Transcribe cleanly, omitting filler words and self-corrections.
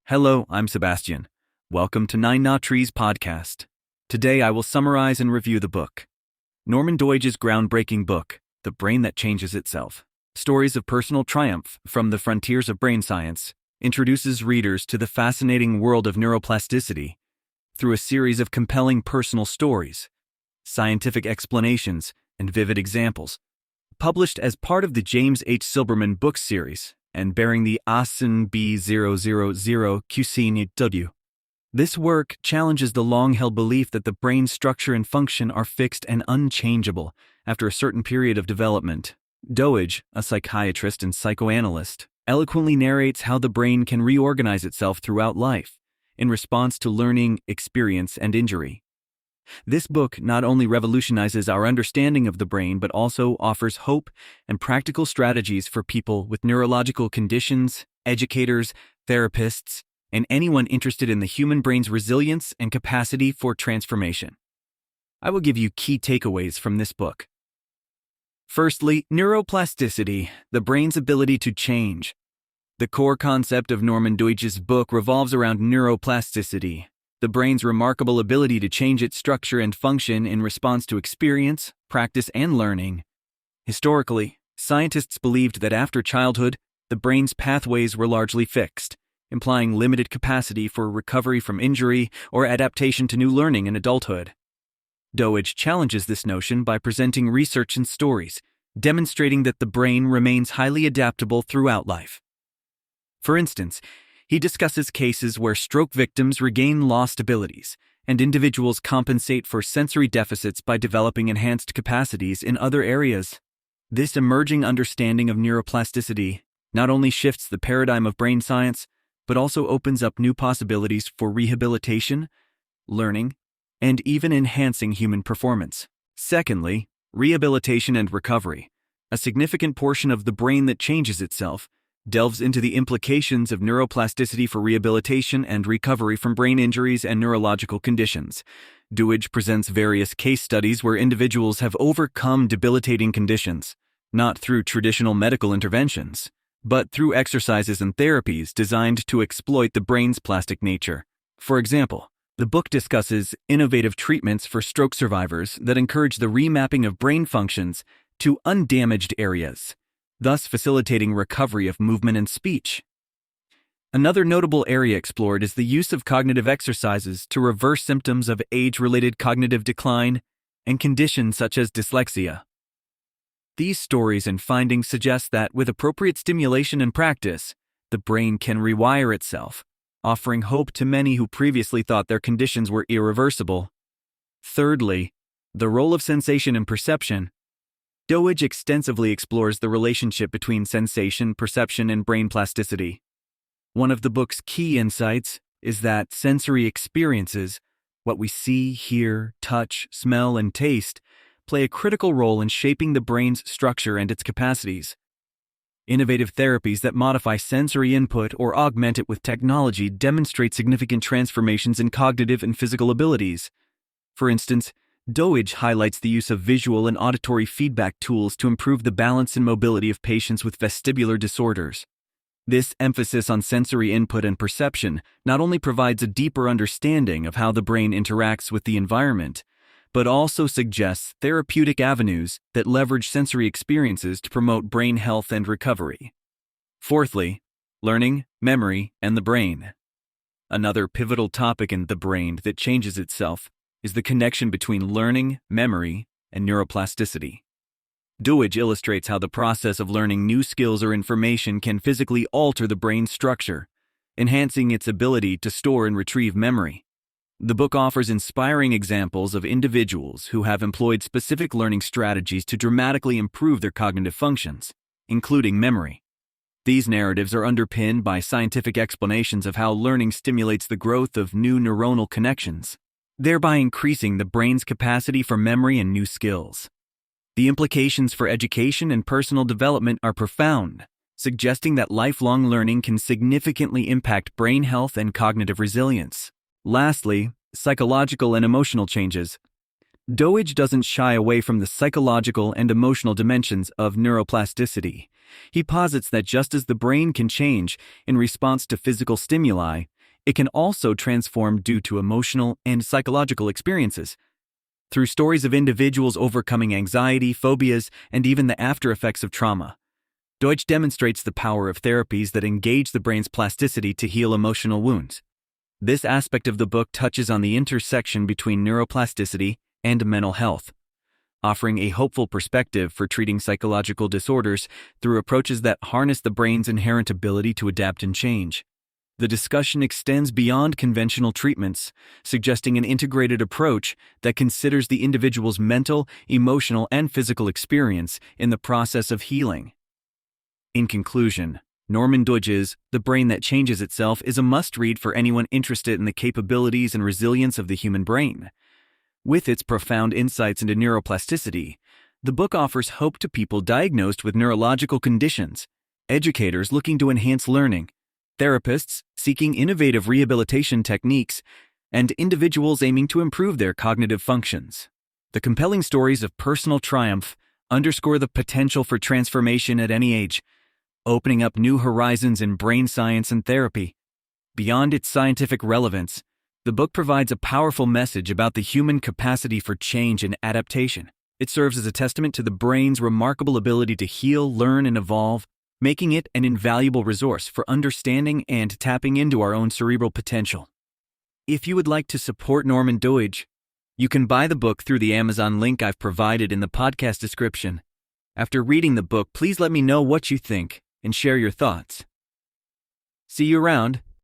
Hello, I'm Sebastian. Welcome to Nine Knot Trees podcast. Today I will summarize and review the book. Norman Doidge's groundbreaking book, The Brain That Changes Itself. Stories of Personal Triumph from the Frontiers of Brain Science introduces readers to the fascinating world of neuroplasticity through a series of compelling personal stories, scientific explanations, and vivid examples. Published as part of the James H. Silberman book series and bearing the ASIN B000QCNW. This work challenges the long-held belief that the brain's structure and function are fixed and unchangeable after a certain period of development. Doidge, a psychiatrist and psychoanalyst, eloquently narrates how the brain can reorganize itself throughout life in response to learning, experience, and injury. This book not only revolutionizes our understanding of the brain but also offers hope and practical strategies for people with neurological conditions, educators, therapists, and anyone interested in the human brain's resilience and capacity for transformation. I will give you key takeaways from this book. Firstly, neuroplasticity, the brain's ability to change. The core concept of Norman Doidge's book revolves around neuroplasticity, the brain's remarkable ability to change its structure and function in response to experience, practice, and learning. Historically, scientists believed that after childhood, the brain's pathways were largely fixed, implying limited capacity for recovery from injury or adaptation to new learning in adulthood. Doidge challenges this notion by presenting research and stories, demonstrating that the brain remains highly adaptable throughout life. For instance, he discusses cases where stroke victims regain lost abilities, and individuals compensate for sensory deficits by developing enhanced capacities in other areas. This emerging understanding of neuroplasticity not only shifts the paradigm of brain science, but also opens up new possibilities for rehabilitation, learning, and even enhancing human performance. Secondly, rehabilitation and recovery. A significant portion of the brain that changes itself delves into the implications of neuroplasticity for rehabilitation and recovery from brain injuries and neurological conditions. Doidge presents various case studies where individuals have overcome debilitating conditions, not through traditional medical interventions, but through exercises and therapies designed to exploit the brain's plastic nature. For example, the book discusses innovative treatments for stroke survivors that encourage the remapping of brain functions to undamaged areas, thus facilitating recovery of movement and speech. Another notable area explored is the use of cognitive exercises to reverse symptoms of age-related cognitive decline and conditions such as dyslexia. These stories and findings suggest that with appropriate stimulation and practice, the brain can rewire itself, offering hope to many who previously thought their conditions were irreversible. Thirdly, the role of sensation and perception. Doidge extensively explores the relationship between sensation, perception, and brain plasticity. One of the book's key insights is that sensory experiences, what we see, hear, touch, smell, and taste, play a critical role in shaping the brain's structure and its capacities. Innovative therapies that modify sensory input or augment it with technology demonstrate significant transformations in cognitive and physical abilities. For instance, Doidge highlights the use of visual and auditory feedback tools to improve the balance and mobility of patients with vestibular disorders. This emphasis on sensory input and perception not only provides a deeper understanding of how the brain interacts with the environment, but also suggests therapeutic avenues that leverage sensory experiences to promote brain health and recovery. Fourthly, learning, memory, and the brain. Another pivotal topic in The Brain That Changes Itself is the connection between learning, memory, and neuroplasticity. Doidge illustrates how the process of learning new skills or information can physically alter the brain's structure, enhancing its ability to store and retrieve memory. The book offers inspiring examples of individuals who have employed specific learning strategies to dramatically improve their cognitive functions, including memory. These narratives are underpinned by scientific explanations of how learning stimulates the growth of new neuronal connections, thereby increasing the brain's capacity for memory and new skills. The implications for education and personal development are profound, suggesting that lifelong learning can significantly impact brain health and cognitive resilience. Lastly, psychological and emotional changes. Doidge doesn't shy away from the psychological and emotional dimensions of neuroplasticity. He posits that just as the brain can change in response to physical stimuli, it can also transform due to emotional and psychological experiences. Through stories of individuals overcoming anxiety, phobias, and even the after-effects of trauma, Doidge demonstrates the power of therapies that engage the brain's plasticity to heal emotional wounds. This aspect of the book touches on the intersection between neuroplasticity and mental health, offering a hopeful perspective for treating psychological disorders through approaches that harness the brain's inherent ability to adapt and change. The discussion extends beyond conventional treatments, suggesting an integrated approach that considers the individual's mental, emotional, and physical experience in the process of healing. In conclusion, Norman Doidge's The Brain That Changes Itself is a must-read for anyone interested in the capabilities and resilience of the human brain. With its profound insights into neuroplasticity, the book offers hope to people diagnosed with neurological conditions, educators looking to enhance learning, therapists seeking innovative rehabilitation techniques, and individuals aiming to improve their cognitive functions. The compelling stories of personal triumph underscore the potential for transformation at any age, opening up new horizons in brain science and therapy. Beyond its scientific relevance, the book provides a powerful message about the human capacity for change and adaptation. It serves as a testament to the brain's remarkable ability to heal, learn, and evolve, making it an invaluable resource for understanding and tapping into our own cerebral potential. If you would like to support Norman Doidge, you can buy the book through the Amazon link I've provided in the podcast description. After reading the book, please let me know what you think and share your thoughts. See you around.